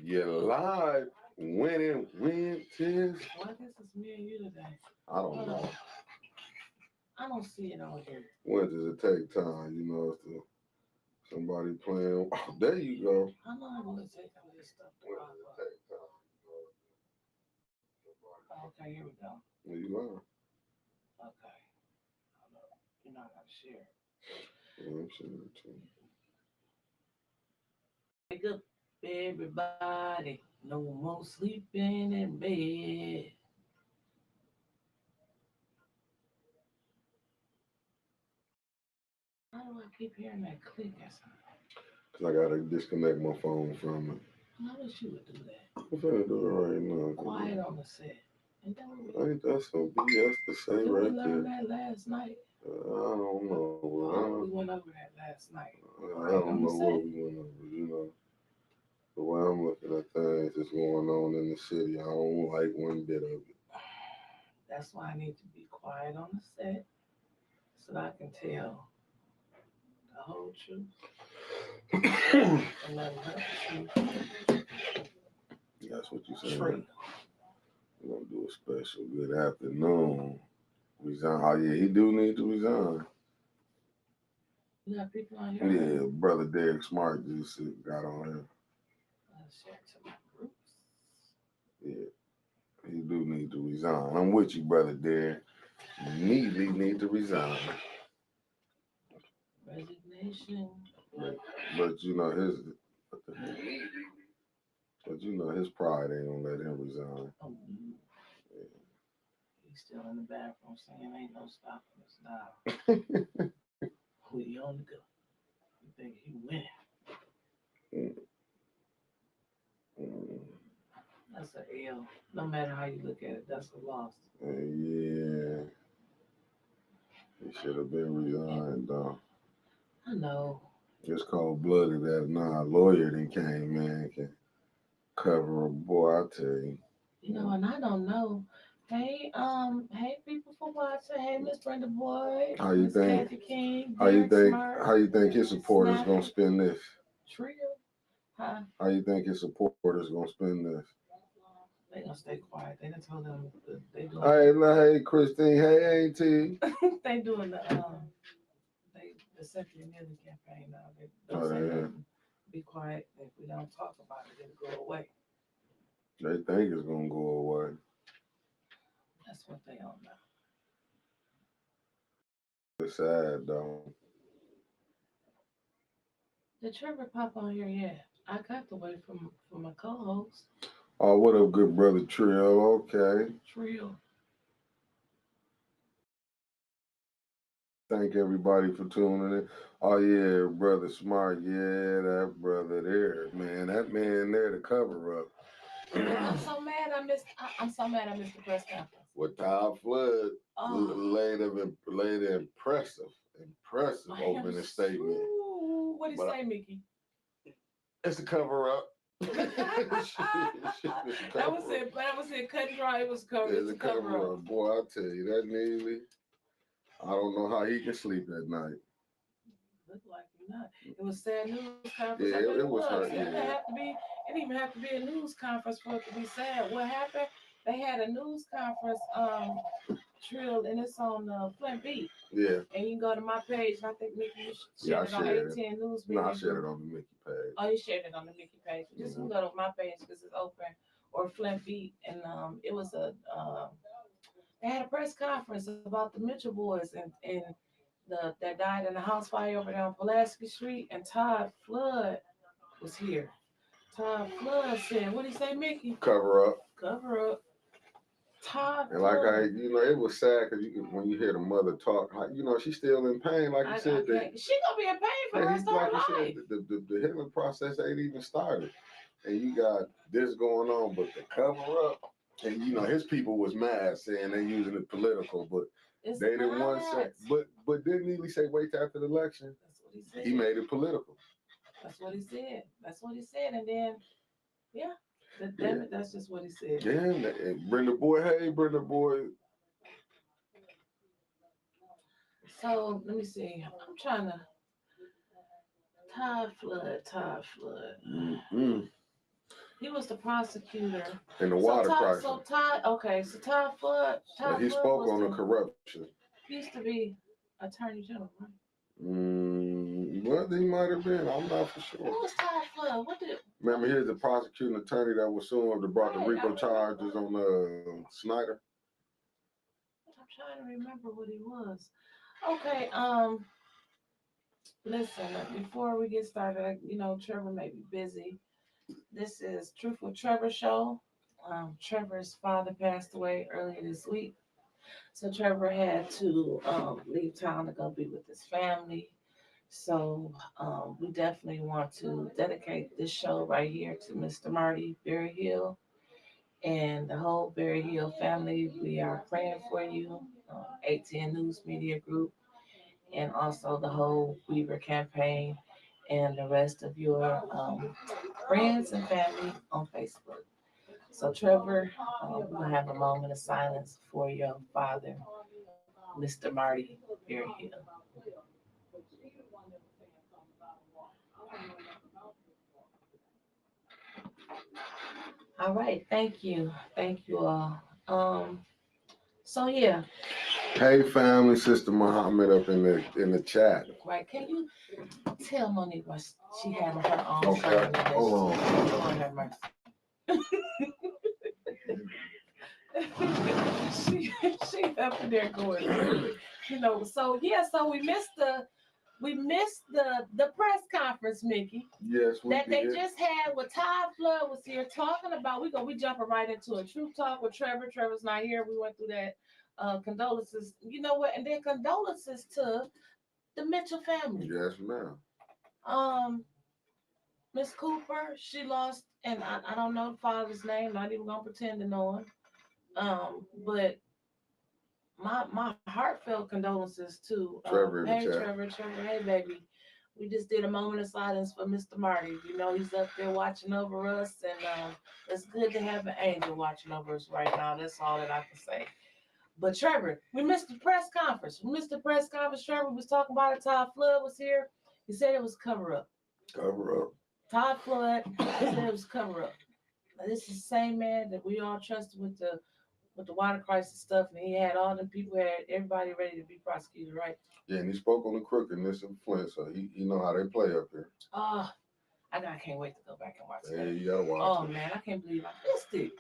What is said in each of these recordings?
You live winning Wyntis. Well, I guess it's me and you today. I don't know. I don't see it on here. When does it take time? You know, if somebody playing. Oh, there you go. How long will it take for this stuff to When pop does it up? take time? Oh, okay, here we go. You know, you lying. Okay. Hold up. You're not going to share. Yeah, I'm sure too. Wake up, everybody. No more sleeping in bed. How do I keep hearing that click or something? Cause I gotta disconnect my phone from it. I wish you would do that. I'm finna do it right now. Quiet on the set. Ain't that Ain't that some BS to say did we right learn there? that last night? I don't know. Oh, we went over that last night. I Quiet don't on the know what set. we went over. You know, the way I'm looking at things that's going on in the city, I don't like one bit of it. That's why I need to be quiet on the set so that I can tell the whole truth and nothing but the truth. That's what you said. True. We're gonna do a special good afternoon. Resign. Oh yeah, he do need to resign. You got people on here? Yeah, brother Derek Smart just got on here. I'll share it to my groups. Yeah, he do need to resign. I'm with you, brother Derek. You need to resign. Resignation. But you know his what the heck? But you know his pride ain't gonna let him resign. Oh, he's still in the bathroom saying ain't no stopping us now. We on the go. You think he winning? That's a L. No matter how you look at it, that's a loss. Yeah, he should have been resigned though. I know. It's cold blooded that a lawyer that came, man, can cover a boy, I tell you. You know, and I don't know. Hey people for watching. Hey Miss Brenda Boyd, How you Miss think Kathy King, how you Derek think Smart, how you think his supporters gonna Snappy, spend this? Trio. Huh? How you think his supporters gonna spend this? They gonna stay quiet. They done told them they doing Hey Christine, hey Auntie. they doing the Cynthia Miller campaign now. They don't Oh say yeah. nothing. Be quiet. If we don't talk about it, it'll go away. They think it's gonna go away. That's what they don't know. It's sad though. Did Trevor pop on here yet? I got to wait for my co-host. Oh, what up, good brother Trill? Okay. Trio. Thank everybody for tuning in. Oh yeah, brother Smart. Yeah, that brother there, man. That man there to cover up. I'm so mad I missed. I'm so mad I missed the press conference. With Todd Flood Oh. laid an impressive opening statement. What did he say, Mickey? It's a cover up. That was it. That was it. Cut and dry. It was covered. It's a cover up. Boy, I tell you, that Neely, I don't know how he can sleep at night. Looked like you're not. It was sad news conference. Yeah, I bet it was her. It didn't Yeah. have to be. It didn't even have to be a news conference for it to be sad. What happened? They had a news conference trill, and it's on Flint Beat. Yeah. And you can go to my page, and I think Mickey, you Yeah, shared I it on shared it. 810 News. No, I shared it on the Mickey page. Oh, you shared it on the Mickey page. Just go to my page because it's open, or Flint Beat, and it was they had a press conference about the Mitchell boys and that died in the house fire over there on Pulaski Street, and Todd Flood was here. Todd Flood said, "What did he say, Mickey? Cover up. Cover up." Todd And Flood. it was sad because when you hear the mother talk, she's still in pain. Like you said, she gonna be in pain for the rest of her life. Said, the healing process ain't even started, and you got this going on, but the cover up, and his people was mad saying they using it political, but they didn't want to say. But didn't Neely say wait till after the election? That's what he said. He made it political. That's what he said. That's what he said, and then damn it, that's just what he said. Yeah, and Brenda Boy, hey Brenda Boy. So let me see. I'm trying to Todd Flood. Mm-hmm. He was the prosecutor. in the So water Todd, crisis. so Todd, okay, so Todd Flood, He spoke on the corruption. he used to be Attorney General, right? Well, he might have been. I'm not for Who sure. was Todd Flood? What did? Remember, here's the prosecuting attorney that was suing that brought the RICO charges on Snyder. I'm trying to remember what he was. Okay, listen, before we get started, Trevor may be busy. This is Truth with Trevor show. Trevor's father passed away earlier this week. So Trevor had to leave town to go be with his family. So we definitely want to dedicate this show right here to Mr. Marty Berryhill and the whole Berryhill family. We are praying for you, ATN News Media Group, and also the whole Weaver campaign and the rest of your friends and family on Facebook. So, Trevor, we're going to have a moment of silence for your father, Mr. Marty Berryhill. All right, thank you. Thank you all. So yeah. Hey, family, Sister Muhammad up in the chat. Right. Can you tell Monique what she had on her own? Okay, hold on. Lord have mercy. she up in there going through it. So yeah, so we missed the press conference, Mickey. Yes, we that did. They just had with Todd Flood was here talking about. We jumping right into a truth talk with Trevor. Trevor's not here. We went through that condolences. You know what? And then condolences to the Mitchell family. Yes, ma'am. Um, Miss Cooper, she lost, and I don't know the father's name. Not even gonna pretend to know him. But my heartfelt condolences to Trevor in the hey chat. Trevor, hey baby. We just did a moment of silence for Mr. Marty. He's up there watching over us, and it's good to have an angel watching over us right now. That's all that I can say. But Trevor, we missed the press conference. We missed the press conference. Trevor was talking about it. Todd Flood was here. He said it was cover up. Cover up. Todd Flood said it was cover up. Now, this is the same man that we all trusted with the water crisis stuff, and he had all them people, had everybody ready to be prosecuted, right? Yeah, and he spoke on the crookedness of Flint, so he know how they play up here. I can't wait to go back and watch Yeah, that. you gotta watch Oh it. man, I can't believe I missed it.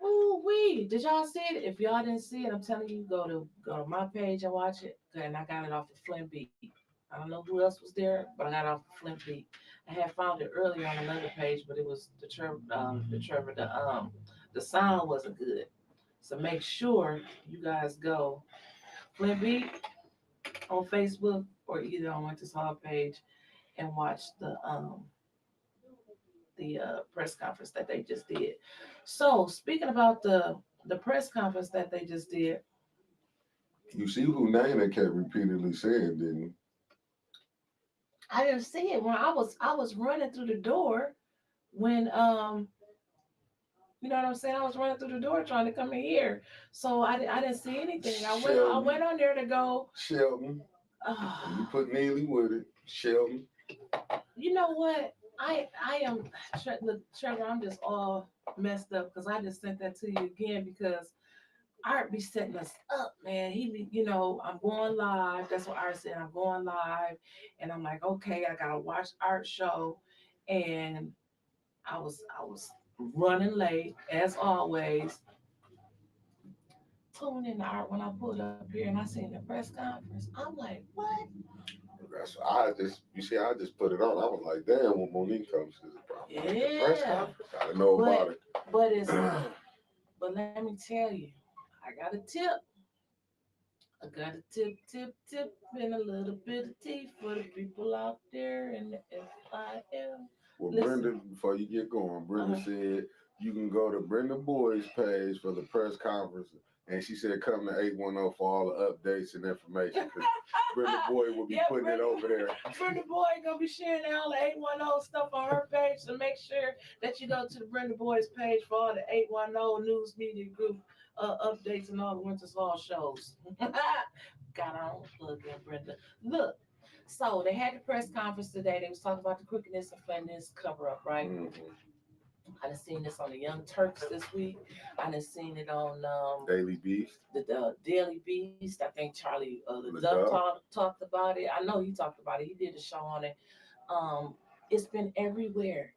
Ooh wee! Did y'all see it? If y'all didn't see it, I'm telling you, go to my page and watch it. And I got it off the Flint Beat. I don't know who else was there, but I got it off the Flint Beat. I had found it earlier on another page, but it was the sound wasn't good. So make sure you guys go Flint Beat on Facebook or either on Winter's Hall page and watch the press conference that they just did. So speaking about the press conference that they just did, You see who name they kept repeatedly saying, didn't you? I didn't see it when I was running through the door when you know what I'm saying? I was running through the door trying to come in here. So I didn't see anything. I went on there to go Shelton. You put Neely with it. Shelton. You know what? I am look, Trevor, I'm just all messed up because I just sent that to you again because Art be setting us up, man. He be, I'm going live. That's what Art said. I'm going live. And I'm like, okay, I gotta watch Art show. And I was running late as always. Tune in to Art when I pulled up here and I seen the press conference. I'm like, what? That's I just put it on. I was like, damn, when Monique comes to the problem. Yeah. The press conference, gotta know about it. But let me tell you, I got a tip. I got a tip, and a little bit of tea for the people out there in the FIL. Well, Listen. Brenda, before you get going, Brenda said you can go to Brenda Boyd's page for the press conference, and she said come to 810 for all the updates and information. Brenda Boyd will be putting it over there. Brenda Boyd gonna be sharing all the 810 stuff on her page, so make sure that you go to the Brenda Boyd's page for all the 810 News Media Group updates and all the Winter's Hall shows. Got on plug in, Brenda. Look, so they had the press conference today. They was talking about the crookedness of Flint's cover up, right? Mm-hmm. I done seen this on the Young Turks this week. I done seen it on Daily Beast. the Daily Beast. I think Charlie the Duck LaDuck. talked about it. I know he talked about it. He did a show on it. Um, it's been everywhere,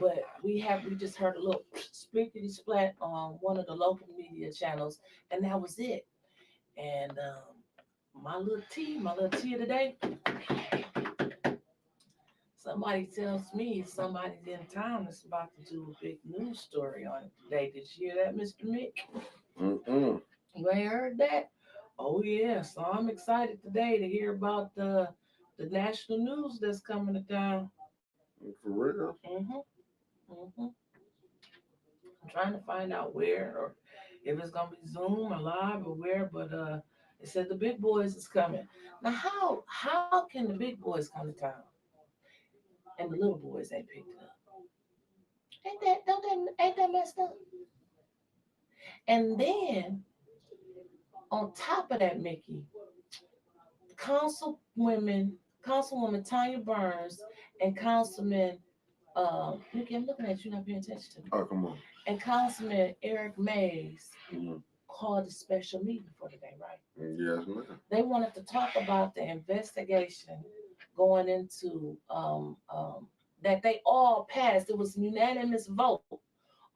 but we just heard a little splickety splat on one of the local media channels, and that was it. And my little tea of the day, somebody tells me somebody's in town that's about to do a big news story on it today. Did you hear that, Mr. Mick? Mm-mm. You ain't heard that? Oh yeah. So I'm excited today to hear about the national news that's coming to town. For real? hmm hmm I'm trying to find out where or if it's gonna be Zoom or live or where, but it said the big boys is coming. Now how can the big boys come to town and the little boys ain't picked it up? Ain't that messed up? And then on top of that, Mickey, Councilwoman Tanya Burns and Councilman Mickey, I'm looking at you, not paying attention to me. Oh, come on. And Councilman Eric Mays Mhm. called a special meeting for today, right? Yes, ma'am. They wanted to talk about the investigation going into that they all passed. It was a unanimous vote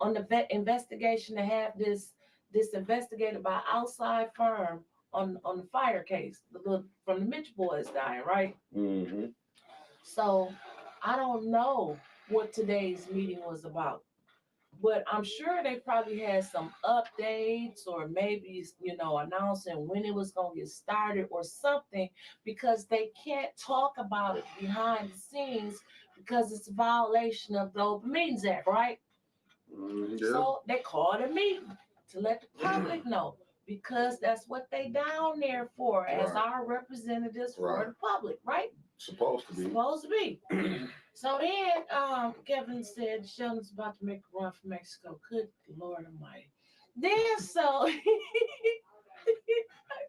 on the investigation to have this investigated by outside firm on the fire case, from the Mitch boys dying, right? Mm-hmm. So I don't know what today's meeting was about, but I'm sure they probably had some updates or maybe, announcing when it was going to get started or something, because they can't talk about it behind the scenes because it's a violation of the Open Meetings Act, right? Yeah. So they called a meeting to let the public know, because that's what they down there for, as Right. our representatives for Right. the public, right? Supposed to be. Supposed to be. So then Kevin said Sheldon's about to make a run for Mexico. Good Lord Almighty. Then so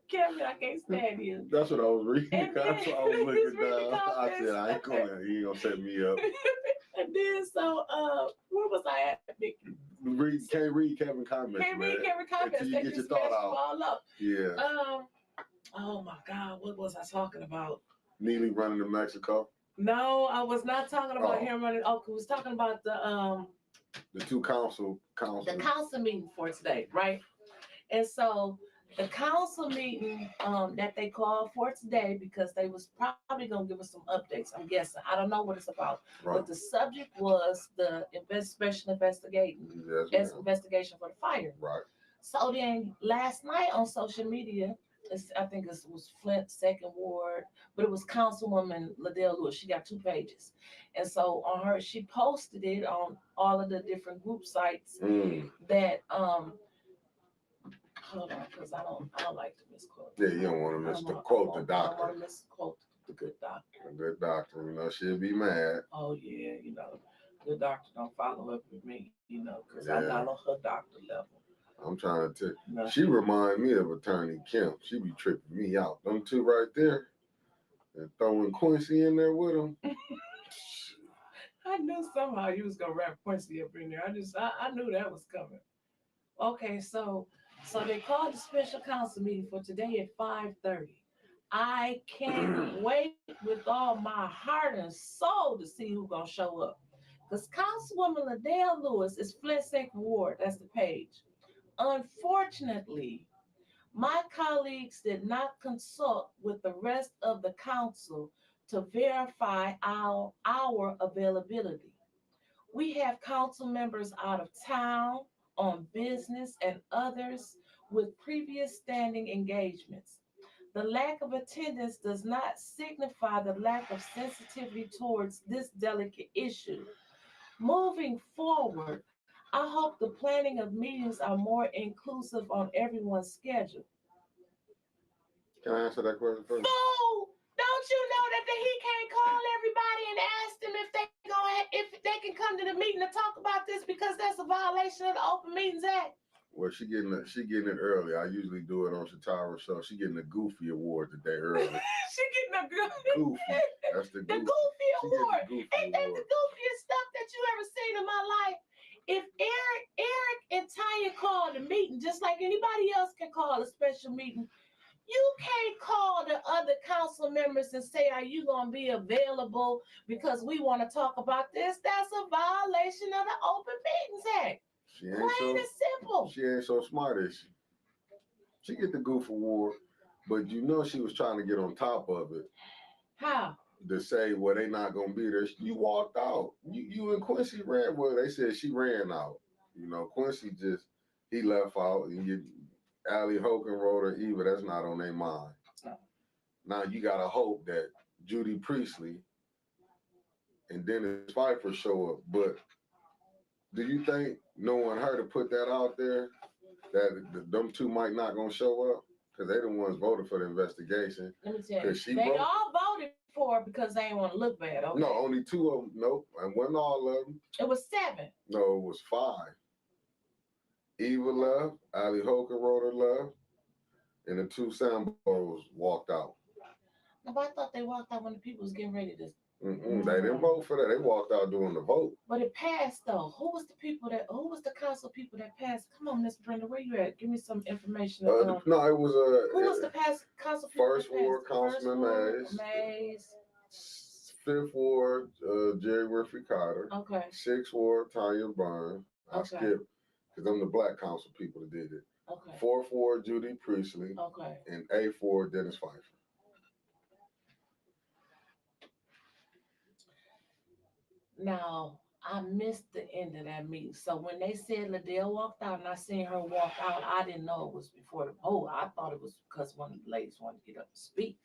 Kevin, I can't stand you. That's what I was reading. And That's then- what I was he's looking reading down. I comments. said, I ain't gonna, he ain't gonna set me up. And then so where was I at, Mickey? Can't read Kevin comments, Can't man. read Kevin comments. Until you They get your just thought mess you out. all up. Yeah. Oh my God, what was I talking about? Neely running to Mexico. No, I was not talking about Oh. him running. Oh, I was talking about The two council. the council meeting for today, right? And so the council meeting that they called for today, because they was probably gonna give us some updates. I'm guessing. I don't know what it's about, Right. but the subject was the special investigation for the fire. Right. So then last night on social media, I think it was Flint Second Ward, but it was Councilwoman Liddell Lewis. She got 2 pages, and so on her, she posted it on all of the different group sites that hold on, because I don't like to misquote. Yeah, you don't want to misquote the doctor. I don't want to misquote the good doctor. A good doctor, she'll be mad. Oh yeah, good doctor don't follow up with me, because I'm not on her doctor level. I'm trying to tell you. She remind me of Attorney Kemp. She be tripping me out. Them two right there, and throwing Quincy in there with them. I knew somehow you was gonna wrap Quincy up in there. I knew that was coming. Okay, so they called the special council meeting for today at 5:30. I can't wait with all my heart and soul to see who's gonna show up. Because Councilwoman Liddell Lewis is Flint Second Ward. That's the page. Unfortunately, my colleagues did not consult with the rest of the council to verify our availability. We have council members out of town, on business, and others with previous standing engagements. The lack of attendance does not signify the lack of sensitivity towards this delicate issue. Moving forward, I hope the planning of meetings are more inclusive on everyone's schedule. Can I answer that question first? Fool! Don't you know that he can't call everybody and ask them if they can come to the meeting to talk about this, because that's a violation of the Open Meetings Act? Well, she getting it early. I usually do it on Shatara's show. She getting the Goofy Award today early. She getting a Goofy. That's the Goofy. Goofy Award. Goofy Ain't that Award. the goofiest stuff that you ever seen in my life? If Eric and Tanya called a meeting, just like anybody else can call a special meeting, you can't call the other council members and say, are you going to be available because we want to talk about this? That's a violation of the Open Meetings Act. Plain and simple. She ain't so smart as she. She get the goof award, but you know she was trying to get on top of it. How? To say, well, they not gonna be there. You walked out. You and Quincy ran. Well, they said she ran out. You know, Quincy just he left out, and you, Allie Hokenroder, or Eva, that's not on their mind. Now you gotta hope that Judy Priestley and Dennis Pfeiffer show up. But do you think knowing her to put that out there that them two might not gonna show up? Because they the ones voted for the investigation. Let me tell you, they all voted for it because they didn't want to look bad. Okay? No, only two of them. Nope, and wasn't all of them. It was 7. No, it was 5. Eva left, Ali Hokenroder left, and the 2 Sambos walked out. No, but I thought they walked out when the people was getting ready to. They didn't vote for that. They walked out during the vote. But it passed though. Who was the council people that passed? Come on, Miss Brenda, where you at? Give me some information. No, it was who was the council people? First Ward, Councilman Mays. 5th Ward, Jerry Winfrey Carter. Okay. 6th Ward, Tanya Burns. I skipped because I'm the black council people that did it. Okay. 4th Ward, Judy Priestley. Okay. And 8th Ward, Dennis Pfeiffer. Now, I missed the end of that meeting. So when they said Liddell walked out and I seen her walk out, I didn't know it was before the vote. I thought it was because one of the ladies wanted to get up and speak.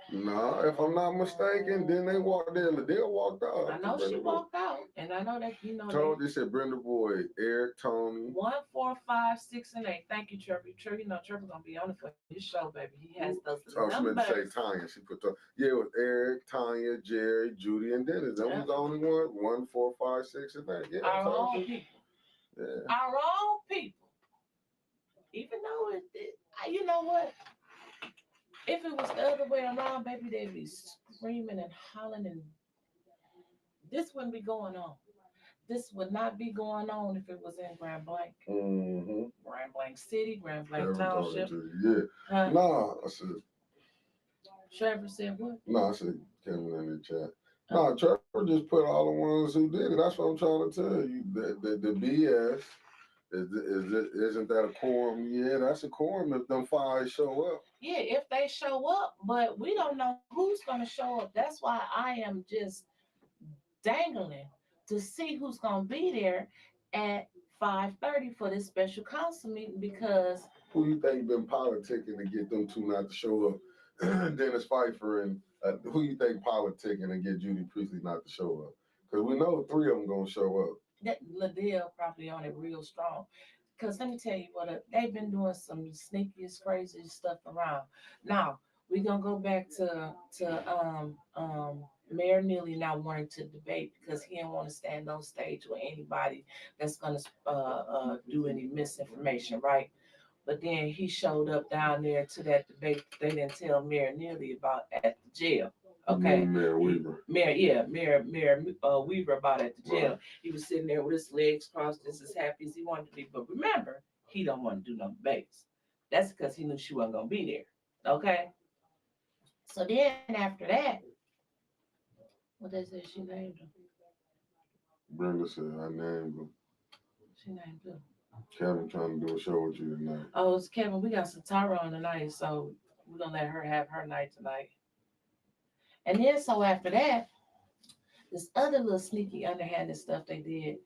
No, if I'm not mistaken, then they walked there. Liddell walked out. I know she walked out, and I know that They said Brenda Boyd, Eric, Tony. 1, 4, 5, 6, and 8. Thank you, Trevor. Trevor gonna be on it for his show, baby. He has those numbers. She meant to say Tanya. She put it was Eric, Tanya, Jerry, Judy, and Dennis. That was the only one. 1, 4, 5, 6, and 8. Yeah, our own people. Yeah. Our own people. Even though you know what? If it was the other way around, baby, they'd be screaming and hollering, and this wouldn't be going on. This would not be going on if it was in Grand Blanc. Grand Blanc City, Grand Blanc Township. Yeah. No, I said. Trevor said what? No, I said Kevin in the chat. No, Trevor just put all the ones who did it. That's what I'm trying to tell you. The BS. Isn't that a quorum? Yeah, that's a quorum if them 5 show up. Yeah, if they show up, but we don't know who's going to show up. That's why I am just dangling to see who's going to be there at 5:30 for this special council meeting because... Who you think been politicking to get them 2 not to show up? Dennis Pfeiffer and who you think politicking to get Judy Priestley not to show up? Because we know 3 of them going to show up. That Liddell probably on it real strong. Because let me tell you what, they've been doing some sneakiest, crazy stuff around. Now, we're going to go back to Mayor Neely not wanting to debate because he didn't want to stand on stage with anybody that's going to do any misinformation, right? But then he showed up down there to that debate they didn't tell Mayor Neely about at the jail. Okay. Mayor Weaver. Mayor Weaver about at the jail. Right. He was sitting there with his legs crossed, just as happy as he wanted to be. But remember, he don't want to do no debates. That's because he knew she wasn't gonna be there. Okay. So then after that, what they said she named him. Brenda said I named him. She named him. Kevin trying to do a show with you tonight. Oh, it's Kevin. We got Satara on tonight, so we're gonna let her have her night tonight. And then so after that, this other little sneaky underhanded stuff they did,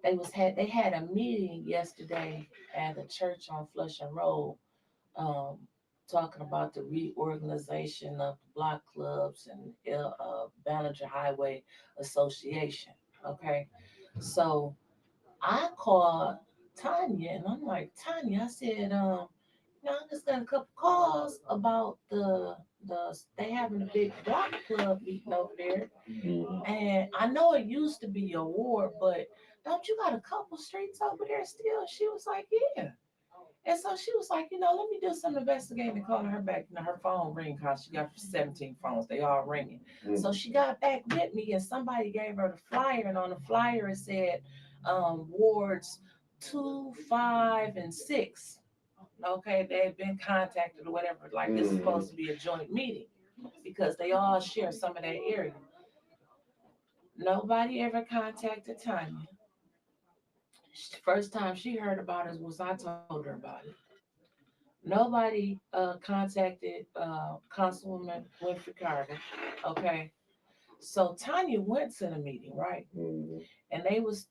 they had a meeting yesterday at a church on Flushing Road, talking about the reorganization of the block clubs and Ballinger Highway Association. Okay, so I called Tanya and I'm like, Tanya, I said, I just got a couple calls about they having a big block club meeting over there. Mm-hmm. And I know it used to be your ward, but don't you got a couple streets over there still? She was like, yeah. And so she was like, let me do some investigating, calling her back. Her phone ring because she got 17 phones. They all ringing. Mm-hmm. So she got back with me and somebody gave her the flyer. And on the flyer it said, wards 2, 5, and 6. Okay, they've been contacted or whatever. Like this is supposed to be a joint meeting because they all share some of that area. Nobody ever contacted Tanya. First time she heard about it was I told her about it. Nobody contacted Councilwoman Winfrey Carter. Okay, so Tanya went to the meeting, right? And they was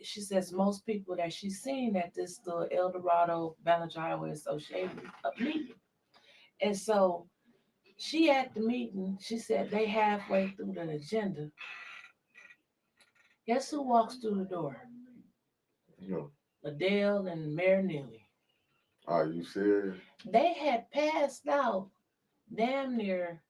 she says most people that she's seen at this the El Dorado Ballinger Highway Association meeting. And so she at the meeting, she said they halfway through the agenda. Guess who walks through the door? No. Liddell and Mayor Neely. Are you serious? They had passed out damn near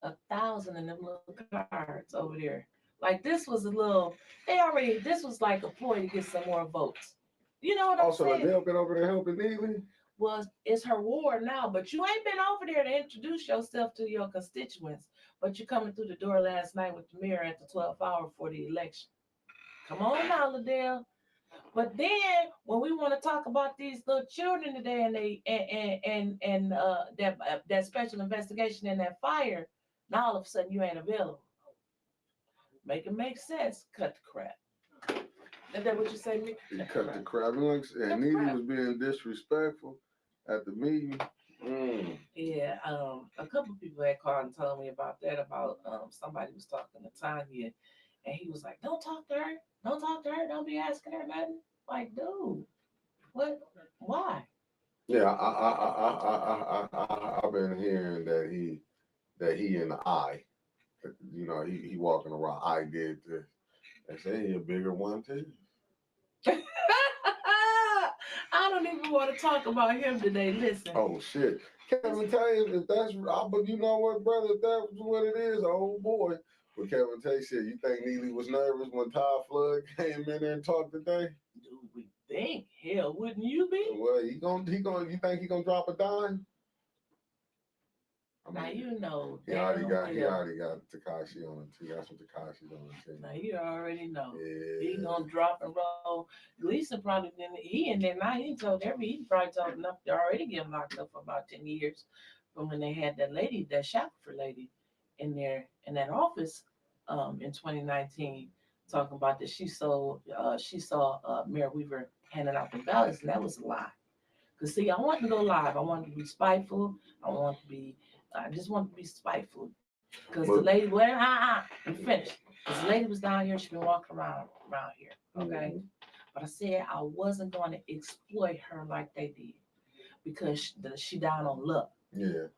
1,000 of them little cards over there. Like this was a little, this was like a ploy to get some more votes. You know what I'm Also, saying? Liddell been over there helping Neely? Well, it's her ward now, but you ain't been over there to introduce yourself to your constituents. But you're coming through the door last night with the mayor at the 12th hour for the election. Come on now, Liddell. But then when we want to talk about these little children today and they and that special investigation and that fire, now all of a sudden you ain't available. Make it make sense. Cut the crap. Is that what you say, me? He cut the crap. And Neely was being disrespectful at the meeting. Yeah, a couple of people had called and told me about that. About somebody was talking to Tanya, and he was like, "Don't talk to her. Don't talk to her. Don't be asking her nothing." Like, dude, what? Why? Yeah, I've been hearing that he and I, he walking around. I did this. They say he a bigger one too. I don't even want to talk about him today. Listen. Oh shit, Kevin Tate. If that's, but you know what, brother? If that's what it is, oh boy. But Kevin Tate said, you think Neely was nervous when Todd Flood came in there and talked today? Do we think? Hell, wouldn't you be? Well, he gonna. You think he gonna drop a dime? I mean, now you know. He already got Tekashi on it too. That's what Tekashi's on it too. Now you already know. Yeah. He gonna drop and roll. Gleason probably didn't. He in there now. He probably told enough to already get him locked up for about 10 years from when they had that lady, that Shackelford lady, in there in that office, in 2019, talking about that she saw Mayor Weaver handing out the ballots, and that was a lie. Cause see, I wanted to go live. I wanted to be spiteful. I just wanted to be spiteful. Cause the lady, I'm finished. This lady was down here. She been walking around here. Okay. Mm-hmm. But I said I wasn't going to exploit her like they did because she down on luck. Yeah.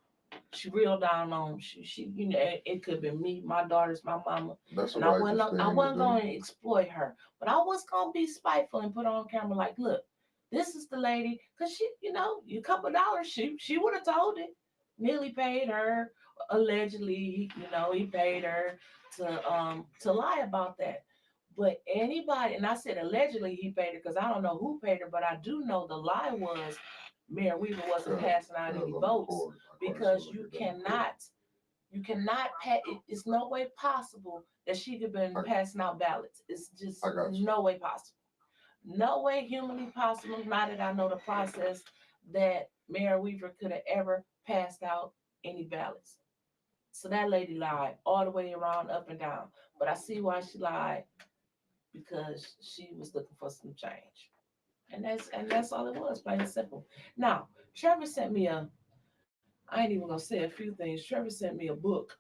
She real down on she it could be me, my daughters, my mama. That's and I wasn't going to exploit her, but I was going to be spiteful and put on camera like, look, this is the lady, cause she, a couple of dollars, she would have told it. Nearly paid her, allegedly, he paid her to lie about that. But anybody, and I said allegedly he paid her because I don't know who paid her, but I do know the lie was Mayor Weaver wasn't passing out any votes because you cannot it's no way possible that she could have been passing out ballots. It's just no way possible. No way humanly possible, not that I know the process, that Mayor Weaver could have ever passed out any ballots. So that lady lied all the way around, up and down. But I see why she lied, because she was looking for some change. And that's all it was, plain and simple. Now, Trevor sent me I ain't even gonna say a few things. Trevor sent me a book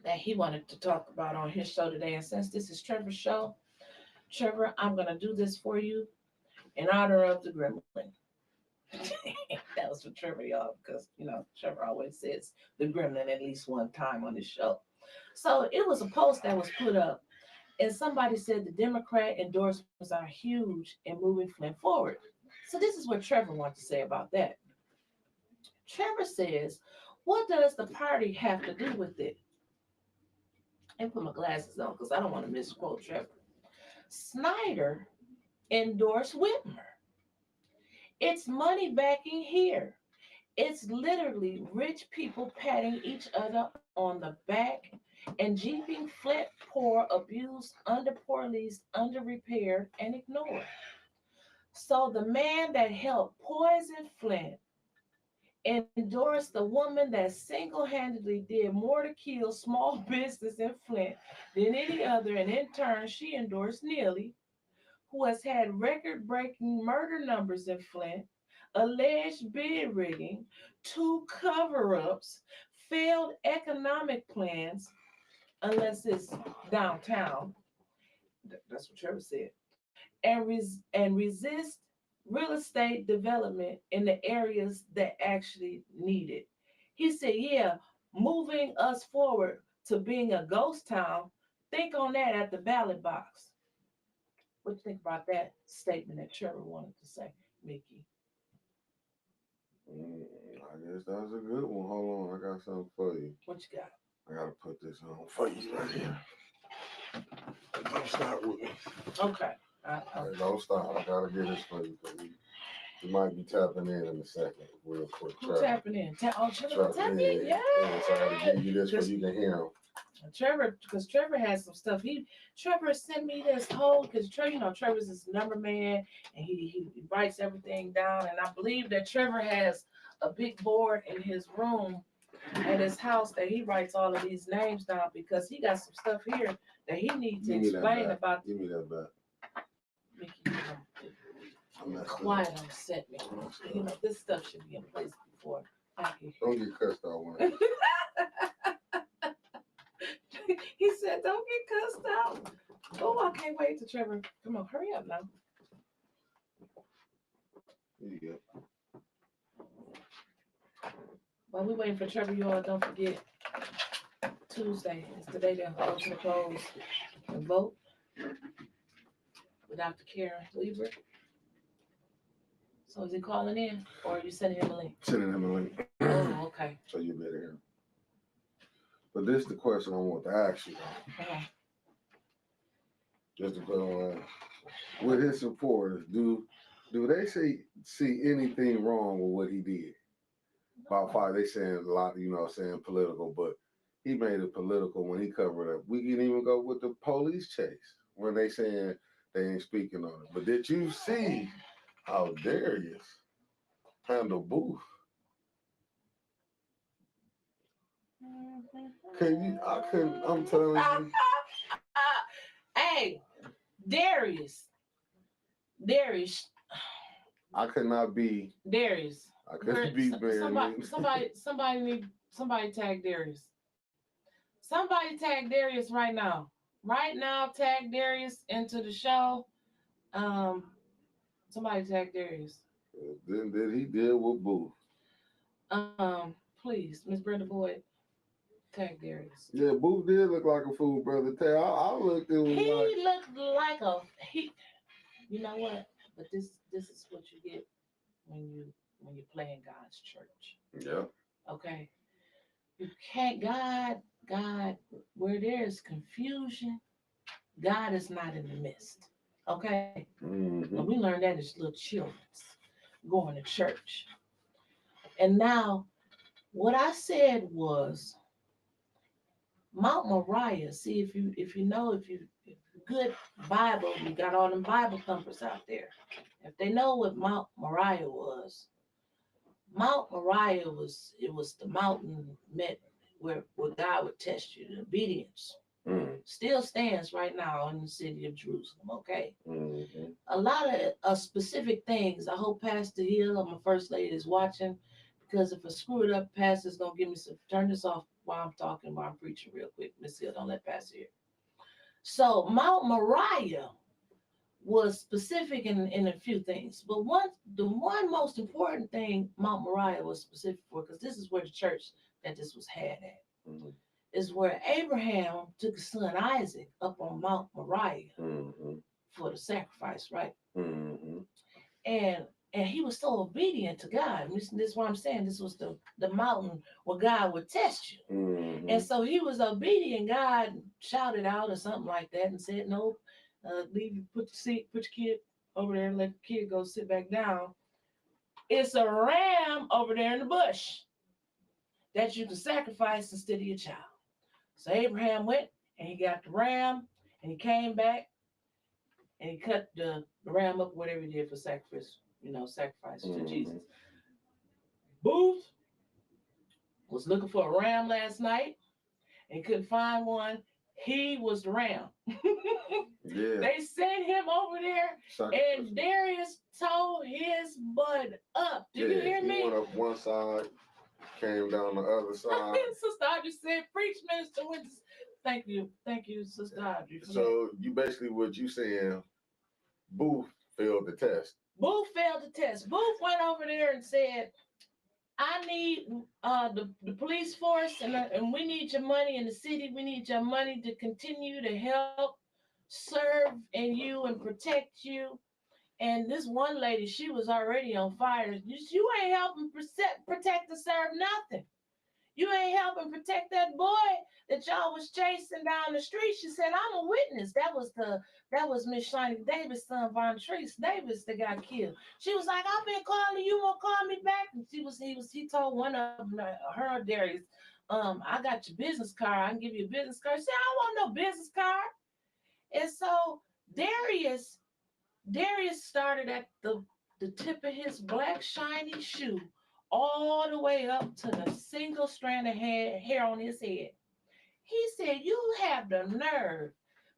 that he wanted to talk about on his show today. And since this is Trevor's show, Trevor, I'm gonna do this for you in honor of the gremlin. That was for Trevor, y'all, because Trevor always says the gremlin at least one time on his show. So it was a post that was put up, and somebody said the Democrat endorsements are huge in moving Flint forward. So this is what Trevor wants to say about that. Trevor says, what does the party have to do with it? And put my glasses on because I don't want to misquote Trevor. Snyder endorsed Whitmer. It's money backing here. It's literally rich people patting each other on the back and jeeping Flint poor, abused, under-policed, under-repaired, and ignored. So the man that helped poison Flint endorsed the woman that single-handedly did more to kill small business in Flint than any other, and in turn, she endorsed Neely, who has had record-breaking murder numbers in Flint, alleged bid rigging, two cover-ups, failed economic plans, unless it's downtown. That's what Trevor said. And resist real estate development in the areas that actually need it. He said, yeah, moving us forward to being a ghost town, think on that at the ballot box. What do you think about that statement that Trevor wanted to say, Mickey? I guess that was a good one. Hold on, I got something for you. What you got? I gotta put this on for you right here. Don't start with me. Okay. Don't stop. I gotta get this for you. You might be tapping in a second, real quick. Who's tapping in? Trevor tapping in? Yeah. So I gotta give you this so you can hear him. Trevor, because Trevor has some stuff. Trevor sent me this whole, because Trevor's this number man, and he writes everything down. And I believe that Trevor has a big board in his room at his house that he writes all of these names down, because he got some stuff here that he needs to explain about. Give me that back. Mickey, quiet on set, Mickey. This stuff should be in place before. Don't get cussed out when He said, don't get cussed out. Oh, I can't wait to Trevor. Come on, hurry up now. Yeah. While we're waiting for Trevor, you all don't forget, Tuesday is the day to go to the polls and vote with Dr. Karen Weaver. So is he calling in, or are you sending him a link? Sending him a link. Oh, okay. So you better hear him. But this is the question I want to ask you. Just to put on with his supporters, do they see anything wrong with what he did? About five, they saying a lot, saying political, but he made it political when he covered up. We can even go with the police chase when they saying they ain't speaking on it. But did you see how Darius handled Booth? I'm telling you. Hey, Darius. I could not be. Darius. I couldn't be Somebody tag Darius. Somebody tag Darius right now. Right now, tag Darius into the show. Somebody tag Darius. Then did he deal with Booth? Please, Miss Brenda Boyd, tag Darius. Yeah, Booth did look like a fool, brother. I looked at him. He looked like a he. You know what? But this is what you get when you play in God's church. Yeah. Okay. You can't God, where there is confusion, God is not in the midst. Okay. Mm-hmm. And we learned that as little children going to church. And now what I said was Mount Moriah. See, if you good Bible, you got all them Bible thumpers out there. If they know what Mount Moriah was the mountain met where God would test you. The obedience still stands right now in the city of Jerusalem. Okay. Mm-hmm. A lot of specific things. I hope Pastor Hill, or my first lady, is watching, because if I screw it up, Pastor's gonna give me some. Turn this off while I'm talking, while I'm preaching real quick. Miss Hill, don't let Pastor hear. So Mount Moriah was specific in a few things, but the one most important thing Mount Moriah was specific for, because this is where the church that this was had at, is where Abraham took his son Isaac up on Mount Moriah for the sacrifice, right? And he was so obedient to God. This is what I'm saying. This was the mountain where God would test you. And so he was obedient. God shouted out or something like that and said, "No, leave. Put your kid over there and let the kid go sit back down. It's a ram over there in the bush that you can sacrifice instead of your child." So Abraham went and he got the ram and he came back and he cut the ram up, whatever he did for sacrifice, sacrifice to Jesus. Booth was looking for a ram last night and couldn't find one. He was the ram. Yeah. They sent him over there, and Darius tore his butt up. Do you hear me? He went up one side, came down the other side. Sister Audrey said, "Preach, Minister Wyntis." Thank you, Sister Audrey. So you basically what you saying? Booth failed the test. Booth failed the test. Booth went over there and said, I need the police force and we need your money in the city. We need your money to continue to help serve in you and protect you. And this one lady, she was already on fire. You ain't helping protect and serve nothing. You ain't helping protect that boy that y'all was chasing down the street. She said, I'm a witness. That was Miss Shiny Davis' son, Von Treese Davis, that got killed. She was like, I've been calling you, won't call me back. And he told one of them, her, Darius, I got your business card. I can give you a business card. She said, I don't want no business card. And so Darius started at the tip of his black shiny shoe all the way up to the single strand of hair on his head. He said, you have the nerve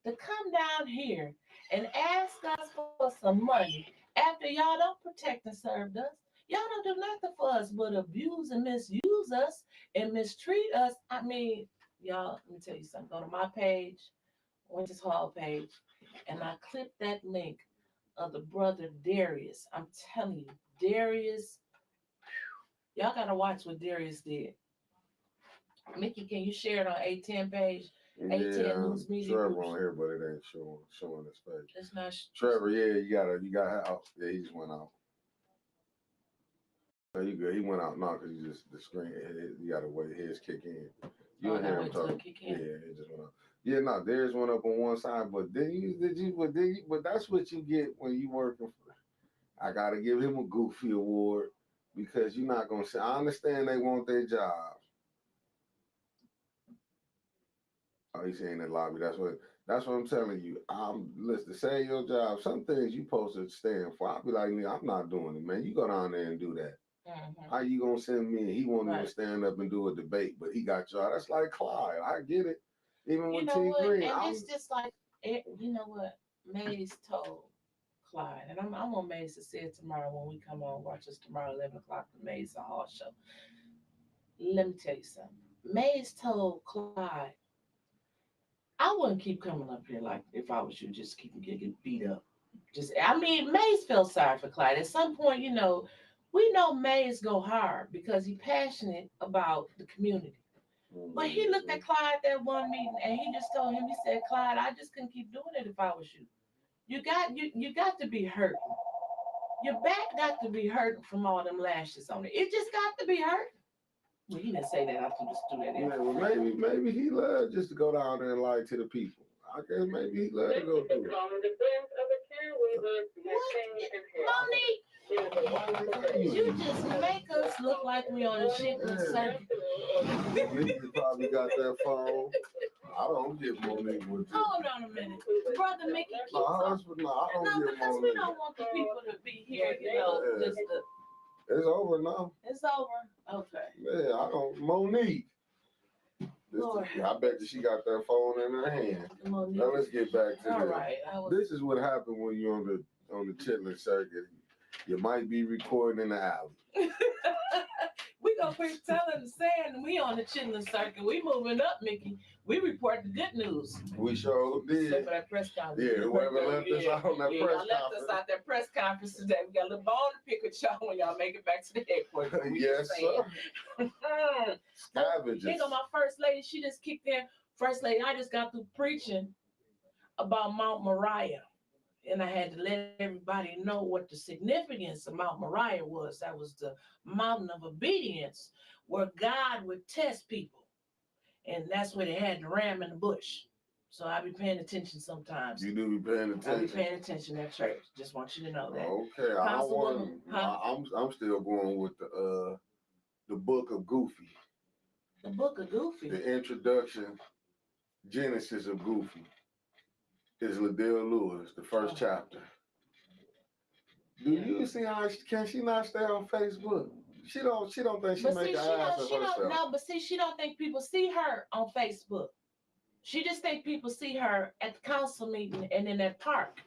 to come down here and ask us for some money after y'all don't protect and serve us. Y'all don't do nothing for us but abuse and misuse us and mistreat us. I mean, y'all, let me tell you something. Go to my page, Wyntis Hall page, and I clipped that link of the brother Darius. I'm telling you, Darius, y'all gotta watch what Darius did. Mickey, can you share it on 810 page? 810 News Media Trevor Groups. on here, but it ain't showing his face. It's not Trevor, yeah, you gotta out. Yeah, he just went out. No, you good. He went out now because the screen. You gotta wait his kick in. You don't hear him talking. Yeah, it just went out. Yeah, no, theirs went up on one side, but but that's what you get when you working for. I gotta give him a goofy award because you're not gonna say. I understand they want their job. Oh, he's saying that lobby. That's what I'm telling you. Listen, say your job. Some things you supposed to stand for. I'll be like, I'm not doing it, man. You go down there and do that. Mm-hmm. How you gonna send me? He won't even stand up and do a debate, but he got y'all. That's like Clyde. I get it. Even with T Green, and it's just like you know what Maze told Clyde, and I'm on Maze to say it tomorrow when we come on. Watch us tomorrow, 11 o'clock, the Maze Hall show. Let me tell you something. Maze told Clyde, I wouldn't keep coming up here like if I was you, just keep getting beat up. Maze felt sorry for Clyde. At some point, we know Maze go hard because he's passionate about the community. But he looked at Clyde that one meeting and he just told him, he said, Clyde, I just couldn't keep doing it if I was you. You got to be hurting. Your back got to be hurting from all them lashes on it. It just got to be hurting. Well, he didn't say that. I just threw that in. Yeah, well, maybe he loved just to go down there and lie to the people. I guess maybe he loved to go do it. Monique, you just make us look like we on a chicken circuit. You probably got that phone. I don't get Monique with you. Hold on a minute. Brother Mickey, keep talking. I don't get because Monique. we don't want the people to be here, just to... It's over now. It's over? Okay. Yeah, I don't... Monique. I bet you she got that phone in her hand. Monique. Now let's get back to all right. This is what happened when you're on the chitlin circuit. You might be recording in the alley. We gonna quit telling the saying we on the chitlin circuit. We moving up, Mickey. We report the good news. We sure did. Except for that press conference. Yeah, whoever left us out on that press conference. Y'all left us out that press conference today. We got a little bone to pick with y'all when y'all make it back to the headquarters. Yes, sir. Scavengers. Here go my first lady. She just kicked in. First lady, I just got through preaching about Mount Moriah. And I had to let everybody know what the significance of Mount Moriah was. That was the mountain of obedience where God would test people. And that's where they had the ram in the bush. So I be paying attention sometimes. You do be paying attention. I be paying attention at church. Just want you to know that. Okay, I'm still going with the book of Goofy. The book of Goofy. The introduction Genesis of Goofy. Is Ladell Lewis, the first chapter. Do you see how can she not stay on Facebook? She don't think she make an ass of herself. No, but see, she don't think people see her on Facebook. She just think people see her at the council meeting and in that park.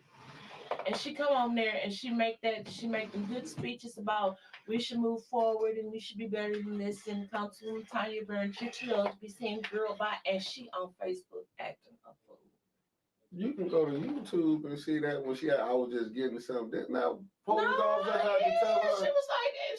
And she come on there and she make them good speeches about we should move forward and we should be better than this, and Councilwoman Tanya Burns, you're too old to be saying girl bye, and she on Facebook acting a fool. You can go to YouTube and see that when I was just getting something. Now, police officer had to tell her.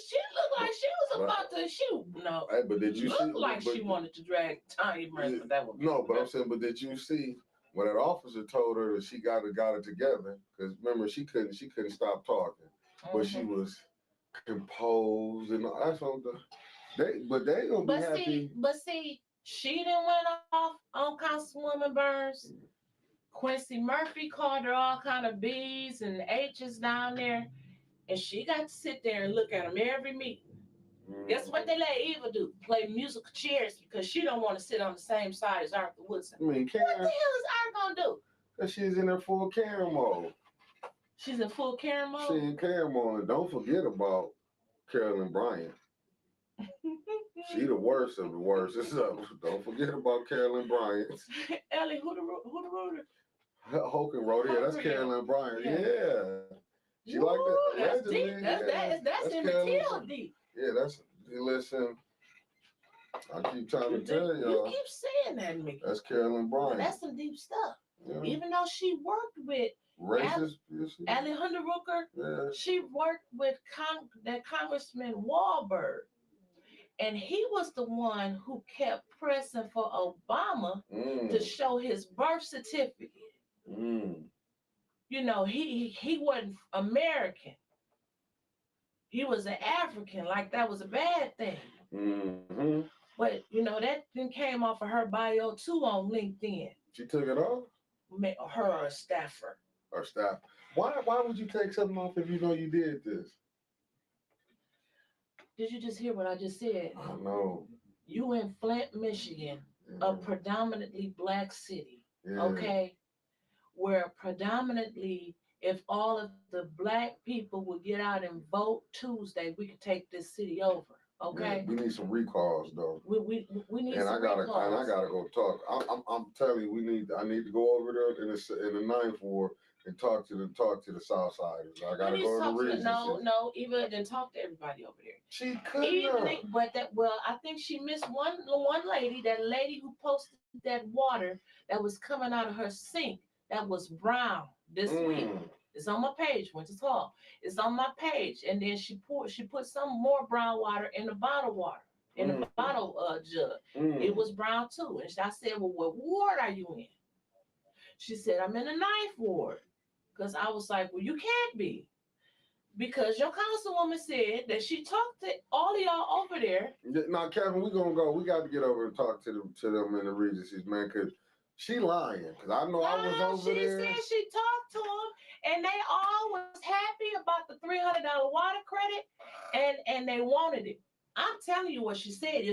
She looked like she was about to shoot. No, hey, but did you see? Like she wanted to drag Tanya Burns, but that was no. But I'm saying, but did you see when that officer told her that she got it together? Because remember, she couldn't stop talking, but she was composed and all. That's what they gonna be happy. But see, she done went off on Councilwoman Burns. Quincy Murphy called her all kind of B's and H's down there, and she got to sit there and look at them every meeting. Guess what they let Eva do? Play musical chairs because she don't want to sit on the same side as Arthur Woodson. I mean, Karen, what the hell is Arthur gonna do? Because she's in her full Karen mode. She's in full Karen mode? She's in Karen mode. And don't forget about Carolyn Bryant. She the worst of the worst. Don't forget about Carolyn Bryant. Ellie, who the rooter? Hogan wrote it. Yeah, that's Carolyn Bryant. Yeah. She like that. That's deep. That's in the tail deep. Yeah, listen. I keep trying to tell y'all. You keep saying that, Mickey. That's Carolyn Bryant. That's some deep stuff. Yeah. Even though she worked with racist Alejandro Rooker, yeah. She worked with that Congressman Wahlberg. And he was the one who kept pressing for Obama to show his birth certificate. You know, he wasn't American. He was an African, like that was a bad thing. Mm-hmm. But, you know, that thing came off of her bio, too, on LinkedIn. She took it off? Her staffer. Her staff. Why would you take something off if you know you did this? Did you just hear what I just said? I know. You in Flint, Michigan, a predominantly black city, okay? Where predominantly, if all of the black people would get out and vote Tuesday, we could take this city over, okay? Yeah, we need some recalls, though. We need some recalls. And I gotta go talk. I'm telling you, I need to go over there in the ninth ward and talk to the South Siders. I gotta go to the Regency. No, Eva didn't talk to everybody over there. She couldn't. But I think she missed one lady, that lady who posted that water that was coming out of her sink that was brown this week. It's on my page, Wyntis Hall. It's on my page. And then she put some more brown water in the bottle water, in the bottle jug. It was brown too. And I said, well, what ward are you in? She said, I'm in the 9th ward. Because I was like, well, you can't be. Because your councilwoman said that she talked to all of y'all over there. Now, Kevin, we're going to go. We got to get over and talk to them in the Regencies, man, because she lying. Because I know I was over there. She said she talked to them, and they all was happy about the $300 water credit, and they wanted it. I'm telling you what she said.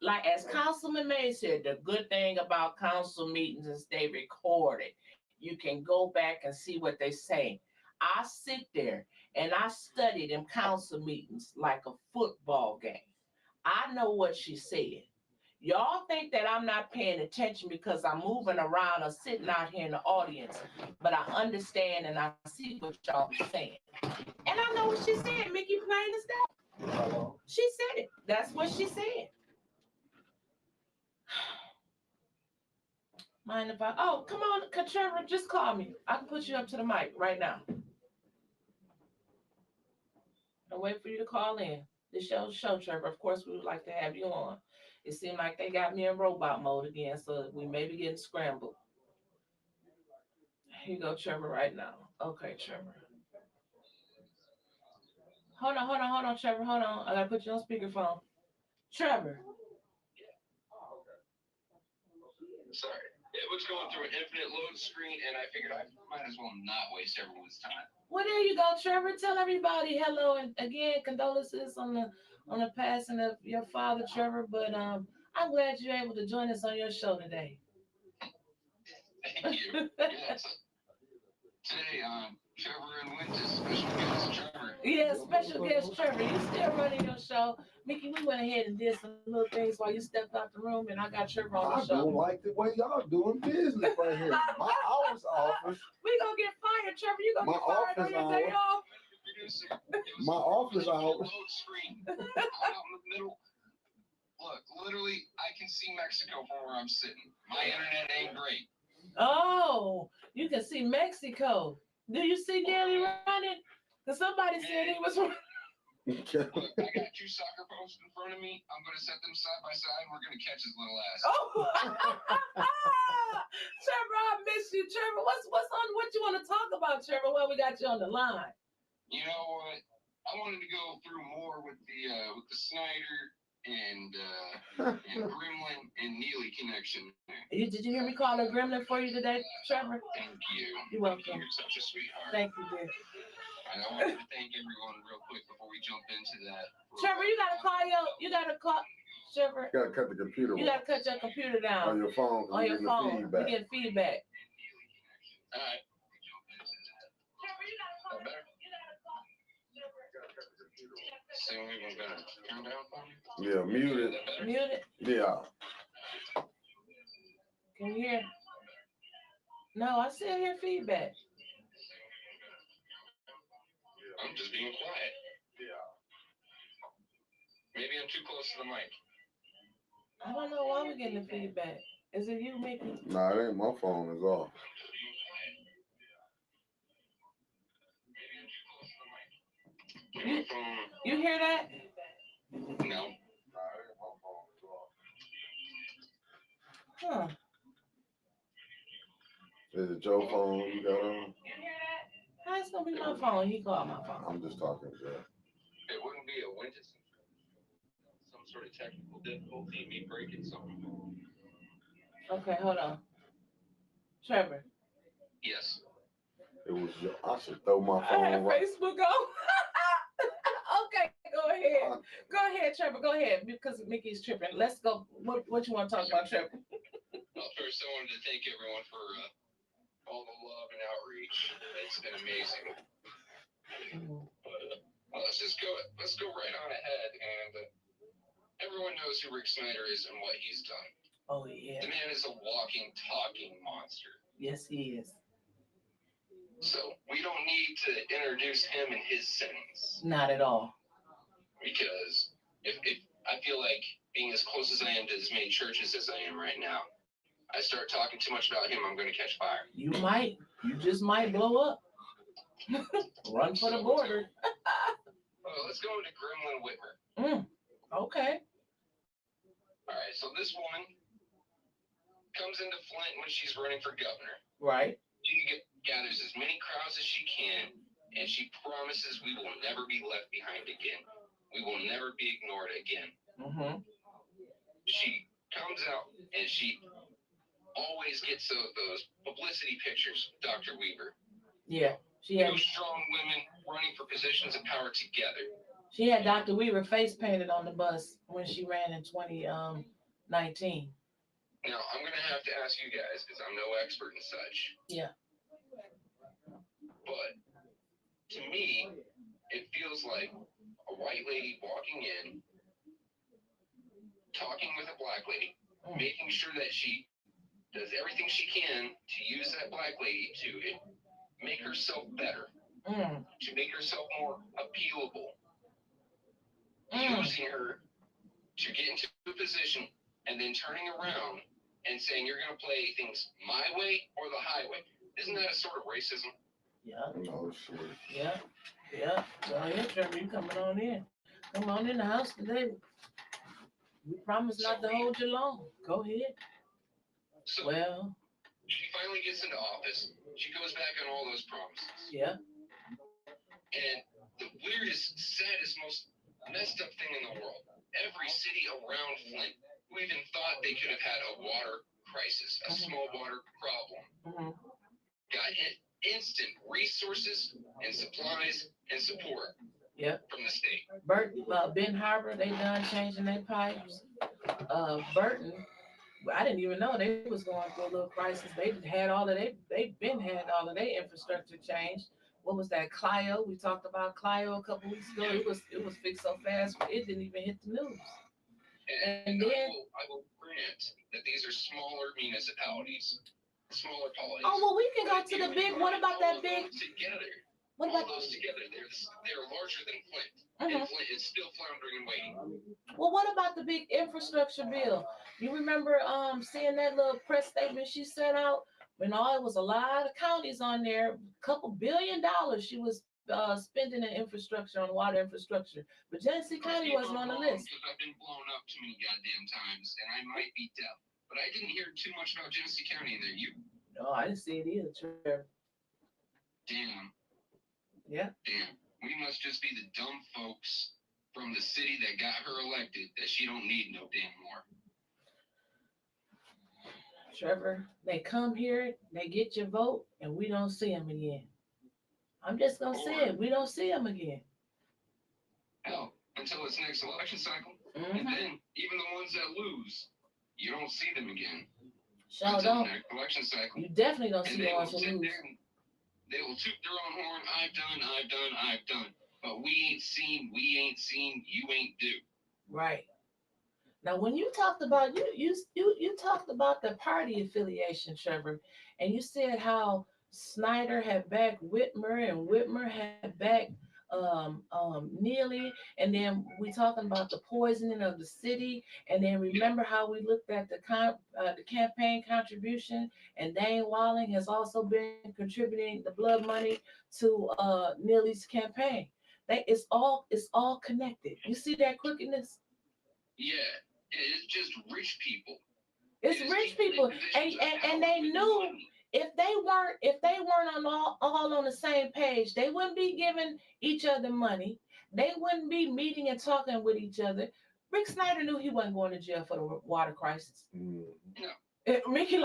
Like as Councilman May said, the good thing about council meetings is they recorded. You can go back and see what they say. I sit there and I study them council meetings like a football game. I know what she said. Y'all think that I'm not paying attention because I'm moving around or sitting out here in the audience, but I understand and I see what y'all saying. And I know what she said, Mickey, plain as that. She said it. That's what she said. Mind if come on, Trevor, just call me. I can put you up to the mic right now. I'll wait for you to call in. This show, Trevor. Of course, we would like to have you on. It seemed like they got me in robot mode again, so we may be getting scrambled. Here you go, Trevor, right now. Okay, Trevor. Hold on, Trevor. Hold on. I gotta put you on speakerphone. Trevor. Sorry. It was going through an infinite load screen, and I figured I might as well not waste everyone's time. Well, there you go, Trevor. Tell everybody hello, and again, condolences on the passing of your father, Trevor. But I'm glad you're able to join us on your show today. Thank you. Yes. Today on Trevor and Wyntis, special guest Trevor. Yeah, special guest Trevor. You still running your show. Mickey, we went ahead and did some little things while you stepped out the room, and I got Trevor on the I show. don't like the way y'all doing business right here. My hours office. We gonna get fired, Trevor. You gonna My get fired on office your day hours. off? Producer, it was My office hours. load screen out in the middle. Look, literally, I can see Mexico from where I'm sitting. My internet ain't great. Oh, you can see Mexico. Do you see Nearly running? Because somebody said he was running. Look, I got 2 soccer posts in front of me. I'm gonna set them side by side. We're gonna catch his little ass. Oh, Trevor, I miss you, Trevor. What's on? What you want to talk about, Trevor? While we got you on the line. You know what? I wanted to go through more with the Snyder and Gremlin and Neely connection there. Did you hear me call a gremlin for you today, Trevor? Thank you. You're welcome. You're such a sweetheart. Thank you, dear. And I wanted to thank everyone real quick before we jump into that. Trevor, you gotta call Trevor. You gotta cut the computer You gotta cut your computer on down your phone. on your phone. Feedback. We get feedback. All right. That better? Same way we're gonna turn down for me? Yeah, mute it. That better? Mute it. Yeah. Can you hear? No, I still hear feedback. I'm just being quiet. Maybe I'm too close to the mic. I don't know why we're getting the feedback. Is it you, Mickey? Nah, it ain't. My phone is off. You hear that? No. Huh. Is it your phone you got on? You hear that? How it's gonna be my phone? He called my phone. I'm just talking, Jeff. It wouldn't be a Wyntis. Some sort of technical difficulty, me breaking something. Okay, hold on. Trevor. Yes. It was. I should throw my I phone had right. Facebook on. Okay, go ahead. Go ahead, Trevor. Go ahead, because Mickey's tripping. Let's go. What you want to talk about, Trevor? Well, first I wanted to thank everyone for all the love and outreach. It's been amazing. Well, let's go right on ahead. And everyone knows who Rick Snyder is and what he's done. Oh yeah. The man is a walking, talking monster. Yes, he is. So we don't need to introduce him and his sins. Not at all. Because if I feel like being as close as I am to as many churches as I am right now, I start talking too much about him, I'm going to catch fire. You might. You just might blow up. Run for the border. Well, let's go into Gremlin Whitmer. Okay. All right, so this woman comes into Flint when she's running for governor. Right. She gathers as many crowds as she can, and she promises we will never be left behind again. We will never be ignored again. Mm-hmm. She comes out and she always gets those publicity pictures with Dr. Weaver. Yeah. She had Two strong women running for positions of power together. She had Dr. Weaver face painted on the bus when she ran in 2019. Now, I'm going to have to ask you guys, because I'm no expert in such. Yeah. But to me, it feels like a white lady walking in, talking with a black lady, making sure that she does everything she can to use that black lady to make herself better, to make herself more appealable, using her to get into a position and then turning around and saying you're going to play things my way or the highway. Isn't that a sort of racism? Yeah. No shit. Yeah. Yeah. Go ahead, Trevor. You coming on in. Come on in the house today. We promise not to hold you long. Go ahead. So well. She finally gets into office. She goes back on all those promises. Yeah. And the weirdest, saddest, most messed up thing in the world, every city around Flint who even thought they could have had a water crisis, a small water problem, got instant resources and supplies and support from the state. Ben Harbor, they done changing their pipes. Burton, I didn't even know they was going through a little crisis. They had all of they been had all of their infrastructure changed. What was that, Clio? We talked about Clio a couple weeks ago. It was fixed so fast it didn't even hit the news. And I will grant that these are smaller municipalities, smaller polities. Oh well, we can go to the big. What about that big? Together. What about all those together? They're larger than Flint, and Flint is still floundering and waiting. Well, what about the big infrastructure bill? You remember seeing that little press statement she sent out when all it was a lot of counties on there, a couple $1 billion she was spending in infrastructure on water infrastructure, but Genesee County wasn't on the list. Because I've been blown up too many goddamn times, and I might be deaf, but I didn't hear too much about Genesee County in there. You? No, I didn't see it either, Trevor. Damn. Yeah. Damn. We must just be the dumb folks from the city that got her elected that she don't need no damn more. Trevor, they come here, they get your vote, and we don't see them again. I'm just gonna say it. We don't see them again. Hell, until this next election cycle. And then, even the ones that lose, you don't see them again. Sure until don't. the next election cycle. You definitely don't see the ones who lose. They will toot their own horn. I've done. But we ain't seen, you ain't do. Right. Now, when you talked about you talked about the party affiliation, Trevor, and you said how Snyder had backed Whitmer and Whitmer had backed Neely, and then we talking about the poisoning of the city, and then remember how we looked at the campaign contribution, and Dane Walling has also been contributing the blood money to Neely's campaign. It's all connected. You see that crookedness? Yeah, it's just rich people. It's rich people, and they knew if they weren't all on the same page, they wouldn't be giving each other money. They wouldn't be meeting and talking with each other. Rick Snyder knew he wasn't going to jail for the water crisis. No. Mickey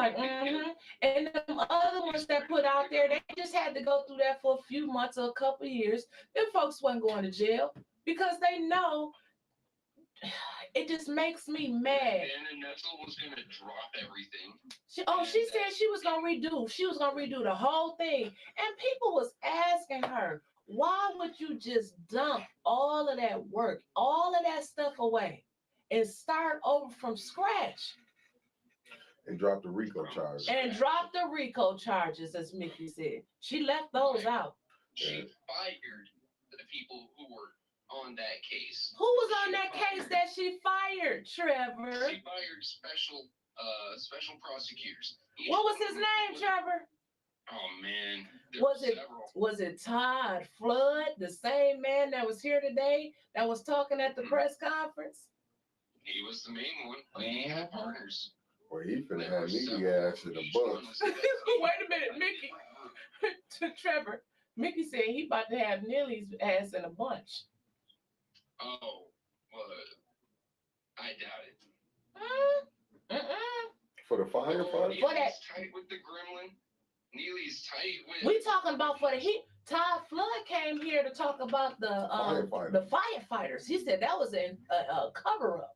and them other ones that put out there, they just had to go through that for a few months or a couple of years. Them folks wasn't going to jail because they know. It just makes me mad. And Netzel was gonna drop everything. She said she was gonna redo the whole thing. And people was asking her, why would you just dump all of that work, all of that stuff away and start over from scratch? And drop the RICO charges. As Mickey said. She left those out. She fired the people who were on that case. Who was on that case that she fired, Trevor? She fired special prosecutors. What was his name, Trevor? Oh man. Was it Todd Flood, the same man that was here today that was talking at the press conference? He was the main one, but he had partners. Well, he finna have Mickey ass in a bunch. Wait a minute, Mickey. To Trevor, Mickey said he about to have Neely's ass in a bunch. Oh, well, I doubt it. For the firefighter? For that. Tight with the gremlin. Neely's tight with. We talking about for the heat. Todd Flood came here to talk about the firefighters. He said that was a cover-up.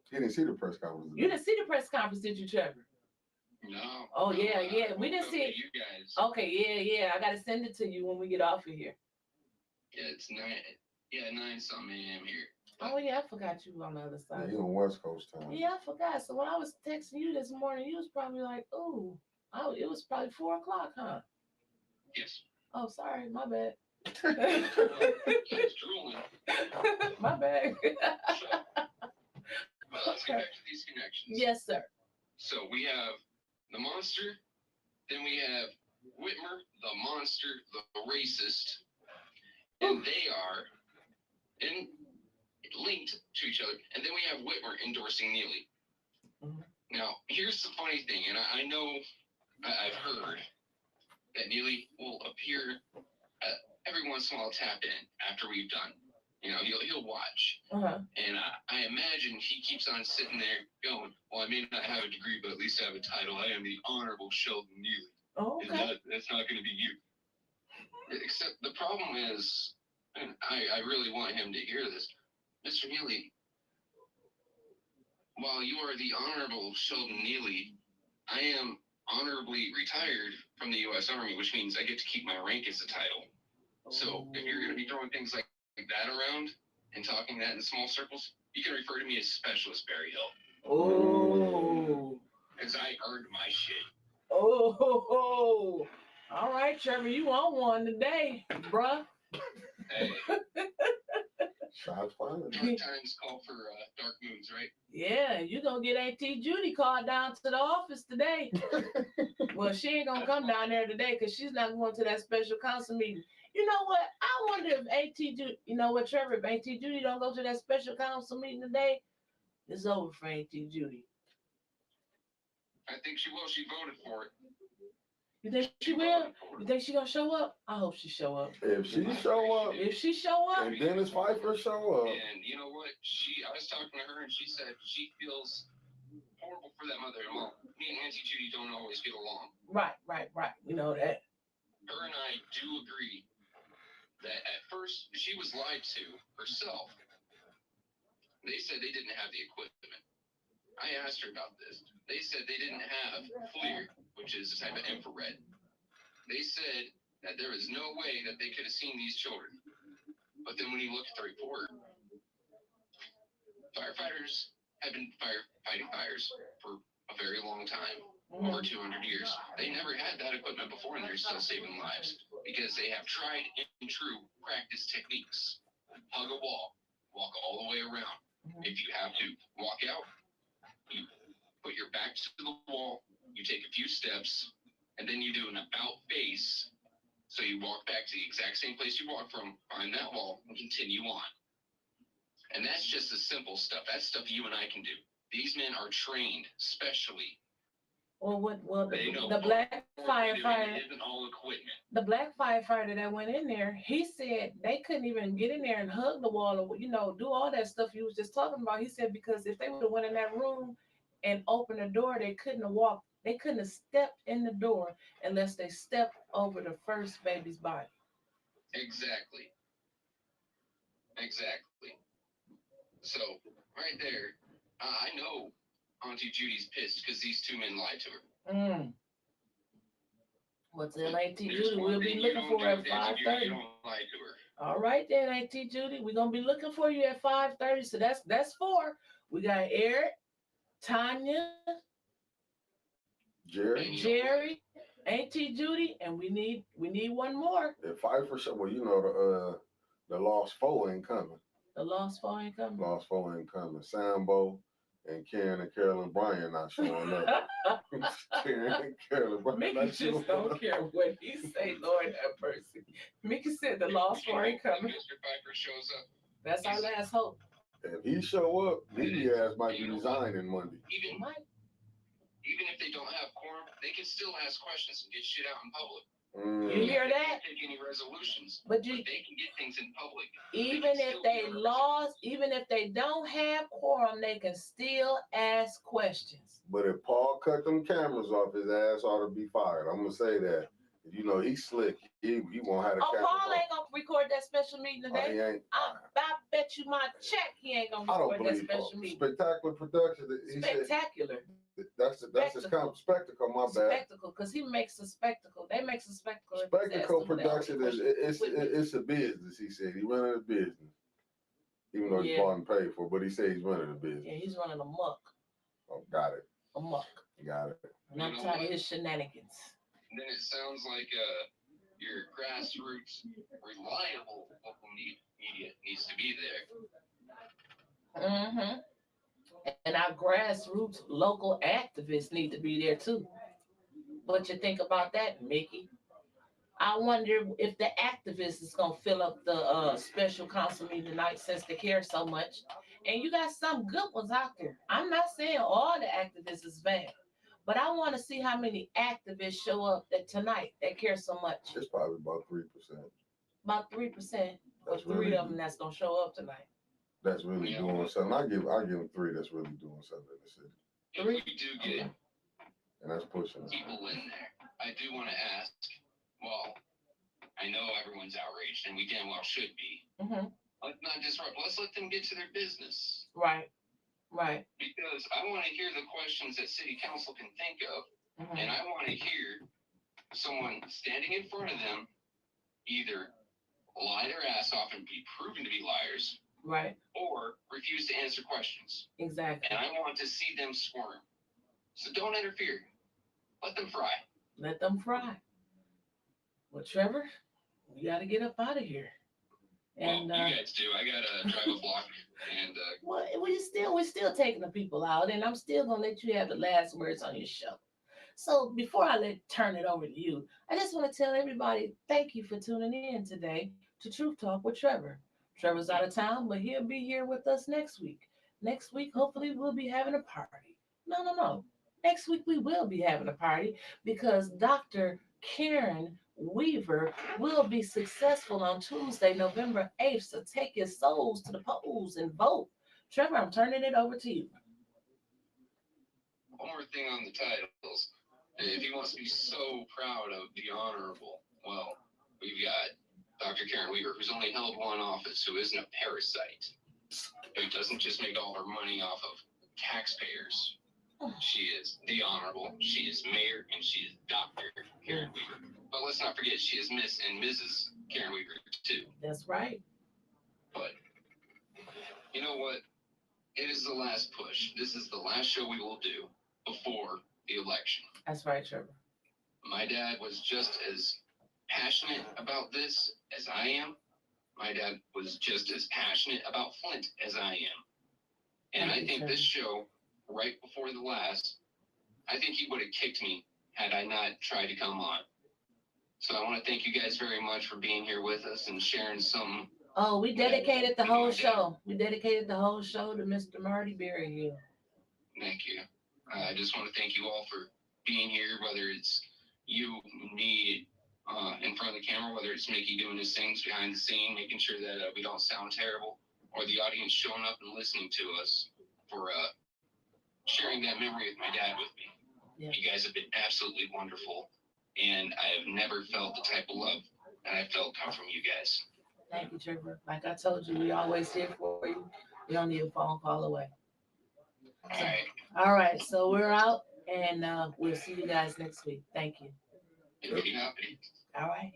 He didn't see the press conference. You didn't see the press conference, did you, Trevor? No. Oh, yeah. We didn't see it. You guys. Okay, yeah. I got to send it to you when we get off of here. Yeah, it's 9-something a.m. here. Oh, yeah, I forgot you were on the other side. Yeah, you on West Coast time. Yeah, I forgot. So when I was texting you this morning, you was probably like, ooh, it was probably 4 o'clock, huh? Yes. Oh, sorry, my bad. It's drooling. My bad. Well, let's get back to these connections. Yes, sir. So we have the monster, then we have Whitmer, the monster, the racist, and they are linked to each other. And then we have Whitmer endorsing Neely. Mm-hmm. Now, here's the funny thing, and I know I've heard that Neely will appear every once in a while, tap in after we've done. You know, he'll watch. And I imagine he keeps on sitting there going, well, I may not have a degree, but at least I have a title. I am the Honorable Sheldon Neely. Oh, okay. And that's not going to be you. Except the problem is, and I really want him to hear this, Mr. Neely, while you are the Honorable Sheldon Neely, I am honorably retired from the U.S. Army, which means I get to keep my rank as a title. So if you're going to be throwing things like that around and talking that in small circles, you can refer to me as Specialist Barry Hill. Oh. Because I earned my shit. Oh. All right, Trevor, you on one today, bruh. Hey. Shots fired. Dark times call for dark moons, right? Yeah, you gonna get Auntie Judy called down to the office today. Well, she ain't gonna come down there today because she's not going to that special council meeting. You know what? I wonder if Auntie Judy, you know what, Trevor, if Auntie Judy don't go to that special council meeting today, it's over for Auntie Judy. I think she will. She voted for it. You think she will? You think she gonna show up? I hope she show up. If she show up, and Dennis Pfeiffer show up, and you know what? I was talking to her, and she said she feels horrible for that mother-in-law. Me and Auntie Judy don't always get along. Right. We know that. Her and I do agree that at first she was lied to herself. They said they didn't have the equipment. I asked her about this. They said they didn't have FLIR, which is a type of infrared. They said that there is no way that they could have seen these children. But then when you look at the report, firefighters have been fighting fires for a very long time, over 200 years. They never had that equipment before, and they're still saving lives because they have tried and true practice techniques. Hug a wall, walk all the way around. If you have to walk out, you put your back to the wall, you take a few steps, and then you do an about face. So you walk back to the exact same place you walked from, find that wall, and continue on. And that's just the simple stuff. That's stuff you and I can do. These men are trained specially. Well, the black firefighter, the black firefighter that went in there, he said they couldn't even get in there and hug the wall or, do all that stuff you was just talking about. He said because if they would have went in that room and opened the door, they couldn't have stepped in the door unless they stepped over the first baby's body. Exactly. So, right there, I know Auntie Judy's pissed because these two men lied to her. What's in Auntie Judy? We'll be looking for her at 5:30. You don't lie to her. All right then, Auntie Judy. We're gonna be looking for you at 5:30. So that's 4. We got Eric, Tanya, Jerry, Auntie Judy, and we need one more. If Pfeiffer show, well, the Lost Foe ain't coming. The Lost Foe ain't coming. Sambo and Karen and Carolyn Bryan not showing up. Karen and Carolyn Bryan Mickey not just showing don't up. care what he say, Lord have mercy. Mickey said the Lost Foe ain't coming. Mr. Pfeiffer shows up. That's our last hope. If he show up, Media ass might be resigning Monday. Even if they don't have quorum, they can still ask questions and get shit out in public. You hear that? They can't take any resolutions, but they can get things in public. Even if they lost, even if they don't have quorum, they can still ask questions. But if Paul cut them cameras off, his ass ought to be fired. I'm gonna say that. He's slick. He won't have the cameras Paul ain't off. gonna record that special meeting today. He ain't. I bet you my check he ain't gonna record that special meeting. Spectacular production. Spectacular. That's his spectacle. My bad. Spectacle, because he makes a spectacle. They make a spectacle. Spectacle production it's a business. He said he running a business, even though he's bought and paid for. But he said he's running a business. Yeah, he's running amok. Oh, got it. Amok. Got it. And I'm tired of his shenanigans. Then it sounds like your grassroots, reliable local media needs to be there. Mm-hmm. And our grassroots local activists need to be there too. What you think about that, Mickey? I wonder if the activists is gonna fill up the special council meeting tonight since they care so much. And you got some good ones out there. I'm not saying all the activists is bad, but I want to see how many activists show up tonight that care so much. It's probably about 3%. About 3%, but 3 of them that's gonna show up tonight. That's really doing something. I give them 3 that's really doing something in the city. If we do get and that's pushing people in there, I do want to ask, well, I know everyone's outraged and we damn well should be. Mm-hmm. Let's not disrupt. Let's let them get to their business. Right. Right. because I want to hear the questions that city council can think of, Mhm. and I want to hear someone standing in front of them either lie their ass off and be proven to be liars, Right. or refuse to answer questions. Exactly. And I want to see them squirm. So don't interfere. Let them fry. Let them fry. Well, Trevor, we got to get up out of here. And well, you guys do. I gotta drive a block, and well, we're still taking the people out, and I'm still gonna let you have the last words on your show. So before I turn it over to you, I just want to tell everybody thank you for tuning in today to Truth Talk with Trevor. Trevor's out of town, but he'll be here with us next week. Next week, hopefully, we'll be having a party. No. Next week, we will be having a party because Dr. Karen Weaver will be successful on Tuesday, November 8th. So take your souls to the polls and vote. Trevor, I'm turning it over to you. one more thing on the titles. If he wants to be so proud of the honorable, well, we've got Dr. Karen Weaver, who's only held one office, who isn't a parasite, who doesn't just make all her money off of taxpayers. She is the honorable, she is mayor, and she is Dr. Karen Weaver. But let's not forget, she is Miss and Mrs. Karen Weaver, too. That's right. But you know what? It is the last push. This is the last show we will do before the election. That's right, Trevor. My dad was just as passionate about this as I am. My dad was just as passionate about Flint as I am. And I think this show, right before the last, I think he would have kicked me had I not tried to come on. So I want to thank you guys very much for being here with us and sharing some. Oh, we dedicated the whole show. We dedicated the whole show to Mr. Marty Berryhill. Thank you. I just want to thank you all for being here, whether it's you, me, in front of the camera, whether it's Mickey doing his things behind the scene, making sure that we don't sound terrible, or the audience showing up and listening to us for sharing that memory with my dad with me. Yeah. You guys have been absolutely wonderful, and I have never felt the type of love that I felt come from you guys. Thank you, Trevor. Like I told you, we always here for you. We don't need a phone call away. So, all right, so we're out, and we'll see you guys next week. Thank you. All right. All right.